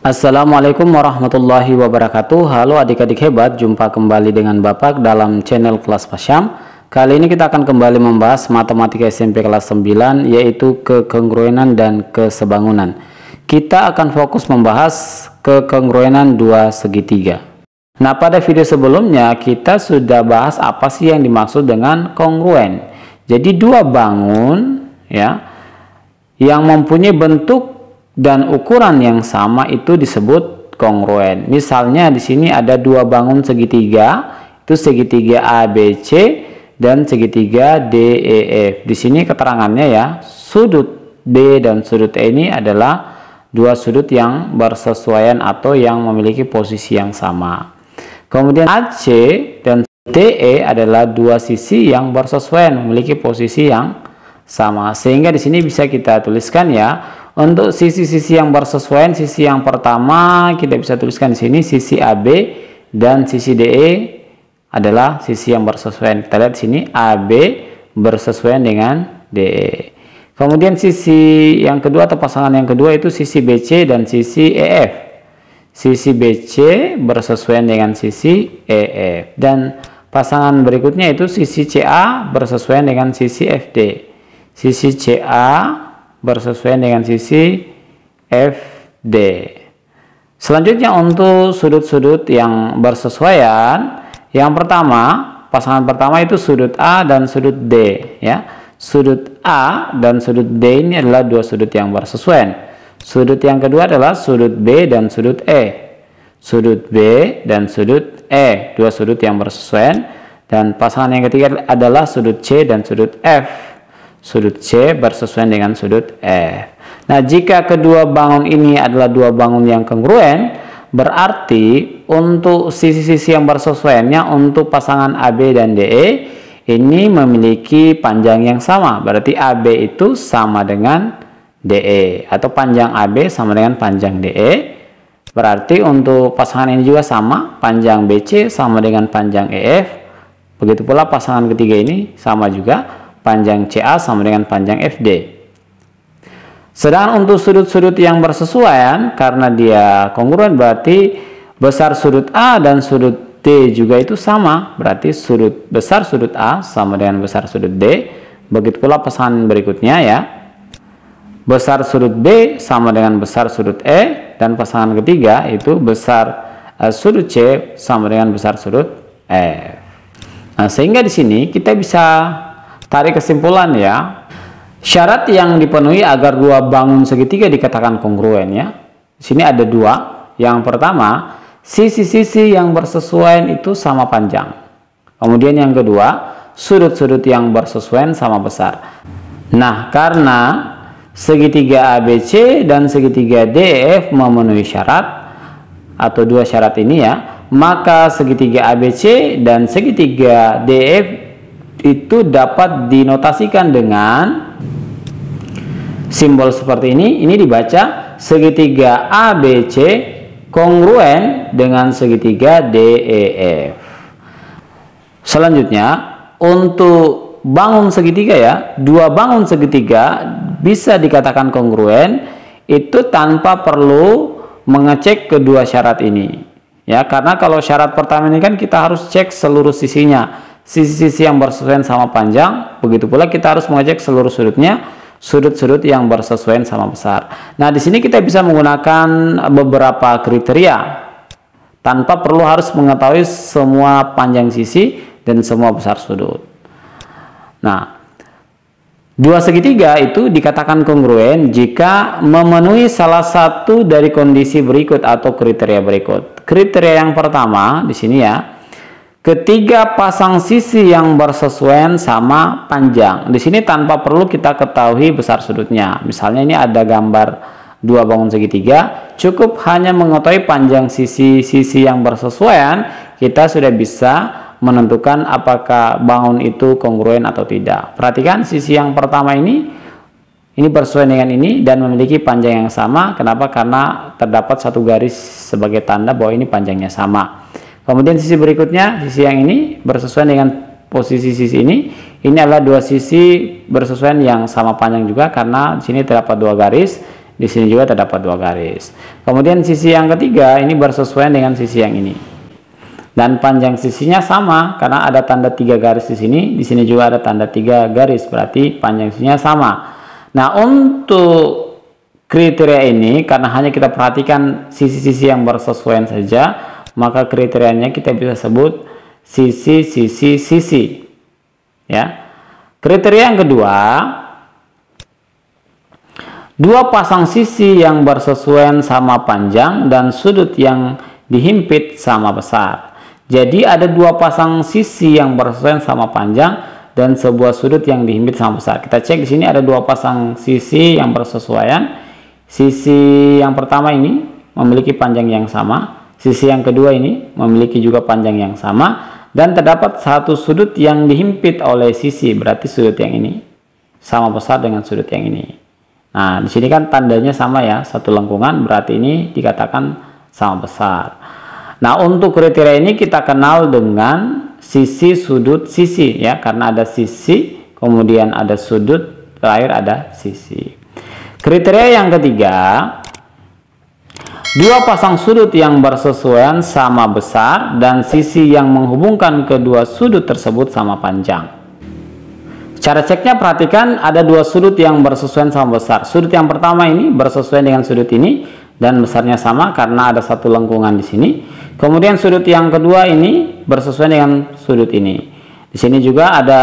Assalamualaikum warahmatullahi wabarakatuh. Halo adik-adik hebat, jumpa kembali dengan Bapak dalam channel Kelas Pasyam. Kali ini kita akan kembali membahas matematika SMP kelas 9, yaitu kekongruenan dan kesebangunan. Kita akan fokus membahas kekongruenan dua segitiga. Nah, pada video sebelumnya kita sudah bahas apa sih yang dimaksud dengan kongruen. Jadi dua bangun ya yang mempunyai bentuk dan ukuran yang sama itu disebut kongruen. Misalnya di sini ada dua bangun segitiga, itu segitiga ABC dan segitiga DEF. Di sini keterangannya ya, sudut B dan sudut E ini adalah dua sudut yang bersesuaian atau yang memiliki posisi yang sama. Kemudian AC dan DE adalah dua sisi yang bersesuaian, memiliki posisi yang sama. Sehingga di sini bisa kita tuliskan ya, untuk sisi-sisi yang bersesuaian, sisi yang pertama kita bisa tuliskan di sini sisi AB dan sisi DE adalah sisi yang bersesuaian. Kita lihat di sini AB bersesuaian dengan DE. Kemudian sisi yang kedua atau pasangan yang kedua itu sisi BC dan sisi EF. Sisi BC bersesuaian dengan sisi EF, dan pasangan berikutnya itu sisi CA bersesuaian dengan sisi FD. Sisi CA bersesuaian dengan sisi FD. Selanjutnya untuk sudut-sudut yang bersesuaian, yang pertama, pasangan pertama itu sudut A dan sudut D ya. Sudut A dan sudut D ini adalah dua sudut yang bersesuaian. Sudut yang kedua adalah sudut B dan sudut E. Sudut B dan sudut E, dua sudut yang bersesuaian. Dan pasangan yang ketiga adalah sudut C dan sudut F. Sudut C bersesuaian dengan sudut F. Nah, jika kedua bangun ini adalah dua bangun yang kongruen, berarti untuk sisi-sisi yang bersesuaiannya untuk pasangan AB dan DE ini memiliki panjang yang sama. Berarti AB itu sama dengan DE, atau panjang AB sama dengan panjang DE. Berarti untuk pasangan ini juga sama, panjang BC sama dengan panjang EF. Begitu pula pasangan ketiga ini sama juga, panjang CA sama dengan panjang FD. Sedangkan untuk sudut-sudut yang bersesuaian, karena dia kongruen, berarti besar sudut A dan sudut D juga itu sama. Berarti besar sudut A sama dengan besar sudut D. Begitu pula pasangan berikutnya ya. Besar sudut B sama dengan besar sudut E, dan pasangan ketiga itu besar sudut C sama dengan besar sudut F. Nah, sehingga di sini kita bisa tarik kesimpulan ya, syarat yang dipenuhi agar dua bangun segitiga dikatakan kongruen ya. Di sini ada dua. Yang pertama, sisi-sisi yang bersesuaian itu sama panjang. Kemudian yang kedua, sudut-sudut yang bersesuaian sama besar. Nah, karena segitiga ABC dan segitiga DEF memenuhi syarat atau dua syarat ini ya, maka segitiga ABC dan segitiga DEF itu dapat dinotasikan dengan simbol seperti ini. Ini dibaca segitiga ABC kongruen dengan segitiga DEF. Selanjutnya, untuk bangun segitiga ya, dua bangun segitiga bisa dikatakan kongruen itu tanpa perlu mengecek kedua syarat ini ya, karena kalau syarat pertama ini kan kita harus cek seluruh sisinya, sisi-sisi yang bersesuaian sama panjang. Begitu pula kita harus mengecek seluruh sudutnya, sudut-sudut yang bersesuaian sama besar. Nah, di sini kita bisa menggunakan beberapa kriteria tanpa perlu harus mengetahui semua panjang sisi dan semua besar sudut. Nah, dua segitiga itu dikatakan kongruen jika memenuhi salah satu dari kondisi berikut atau kriteria berikut. Kriteria yang pertama di sini ya, ketiga pasang sisi yang bersesuaian sama panjang. Di sini tanpa perlu kita ketahui besar sudutnya. Misalnya ini ada gambar dua bangun segitiga, cukup hanya mengetahui panjang sisi-sisi yang bersesuaian, kita sudah bisa menentukan apakah bangun itu kongruen atau tidak. Perhatikan sisi yang pertama ini bersesuaian dengan ini dan memiliki panjang yang sama. Kenapa? Karena terdapat satu garis sebagai tanda bahwa ini panjangnya sama. Kemudian sisi berikutnya, sisi yang ini bersesuaian dengan posisi sisi ini. Ini adalah dua sisi bersesuaian yang sama panjang juga, karena di sini terdapat dua garis. di sini juga terdapat 2 garis. Kemudian sisi yang ketiga ini bersesuaian dengan sisi yang ini. Dan panjang sisinya sama karena ada tanda 3 garis di sini juga ada tanda 3 garis, berarti panjang sisinya sama. Nah, untuk kriteria ini karena hanya kita perhatikan sisi-sisi yang bersesuaian saja, maka kriterianya kita bisa sebut sisi. Ya. Kriteria yang kedua, 2 pasang sisi yang bersesuaian sama panjang dan sudut yang dihimpit sama besar. Jadi ada 2 pasang sisi yang bersesuaian sama panjang dan sebuah sudut yang dihimpit sama besar. Kita cek di sini ada 2 pasang sisi yang bersesuaian. Sisi yang pertama ini memiliki panjang yang sama, sisi yang kedua ini memiliki juga panjang yang sama. Dan terdapat satu sudut yang dihimpit oleh sisi, berarti sudut yang ini sama besar dengan sudut yang ini. Nah, di sini kan tandanya sama ya, satu lengkungan, berarti ini dikatakan sama besar. Nah, untuk kriteria ini kita kenal dengan sisi, sudut, sisi ya, karena ada sisi, kemudian ada sudut, terakhir ada sisi. Kriteria yang ketiga, 2 pasang sudut yang bersesuaian sama besar dan sisi yang menghubungkan kedua sudut tersebut sama panjang. Cara ceknya perhatikan ada 2 sudut yang bersesuaian sama besar. Sudut yang pertama ini bersesuaian dengan sudut ini dan besarnya sama karena ada satu lengkungan di sini. Kemudian sudut yang kedua ini bersesuaian dengan sudut ini. Di sini juga ada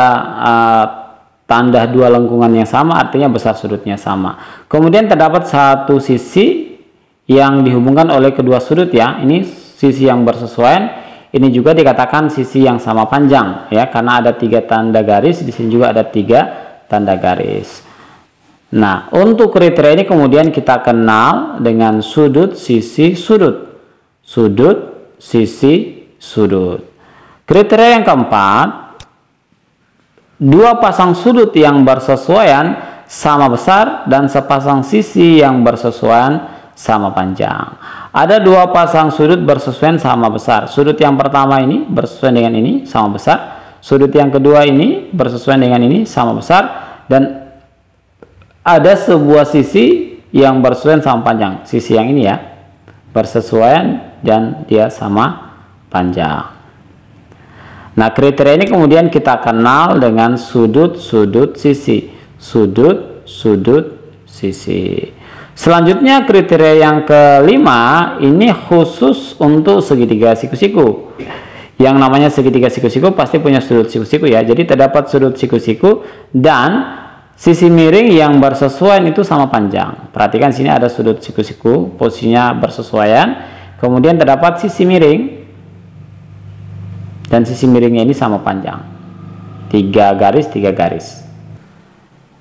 tanda 2 lengkungan yang sama, artinya besar sudutnya sama. Kemudian terdapat satu sisi yang dihubungkan oleh kedua sudut ya, ini sisi yang bersesuaian, ini juga dikatakan sisi yang sama panjang ya, karena ada 3 tanda garis, di sini juga ada 3 tanda garis. Nah, untuk kriteria ini kemudian kita kenal dengan sudut, sisi, sudut. Sudut, sisi, sudut. Kriteria yang keempat, 2 pasang sudut yang bersesuaian sama besar dan sepasang sisi yang bersesuaian sama panjang. Ada 2 pasang sudut bersesuaian sama besar. Sudut yang pertama ini bersesuaian dengan ini sama besar. Sudut yang kedua ini bersesuaian dengan ini sama besar. Dan ada sebuah sisi yang bersesuaian sama panjang. Sisi yang ini ya, bersesuaian dan dia sama panjang. Nah, kriteria ini kemudian kita kenal dengan sudut, sudut, sisi. Sudut, sudut, sisi. Selanjutnya kriteria yang kelima ini khusus untuk segitiga siku-siku. Yang namanya segitiga siku-siku pasti punya sudut siku-siku ya. Jadi terdapat sudut siku-siku dan sisi miring yang bersesuaian itu sama panjang. Perhatikan sini ada sudut siku-siku, posisinya bersesuaian. Kemudian terdapat sisi miring dan sisi miringnya ini sama panjang. 3 garis, 3 garis.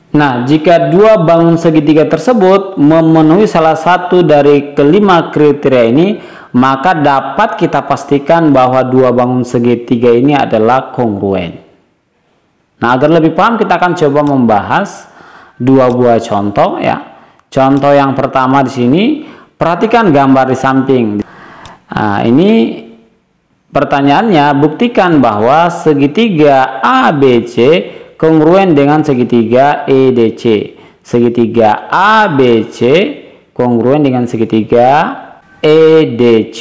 Nah, jika 2 bangun segitiga tersebut memenuhi salah satu dari kelima kriteria ini, maka dapat kita pastikan bahwa 2 bangun segitiga ini adalah kongruen. Nah, agar lebih paham kita akan coba membahas 2 buah contoh ya. Contoh yang pertama di sini, perhatikan gambar di samping. Nah, ini pertanyaannya, buktikan bahwa segitiga ABC kongruen dengan segitiga EDC. Segitiga ABC kongruen dengan segitiga EDC.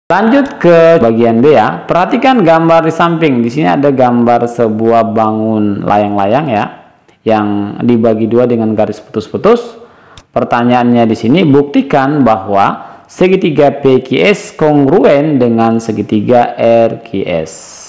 Lanjut ke bagian B ya. Perhatikan gambar di samping. Di sini ada gambar sebuah bangun layang-layang ya, yang dibagi 2 dengan garis putus-putus. Pertanyaannya di sini, buktikan bahwa segitiga PQS kongruen dengan segitiga RQS.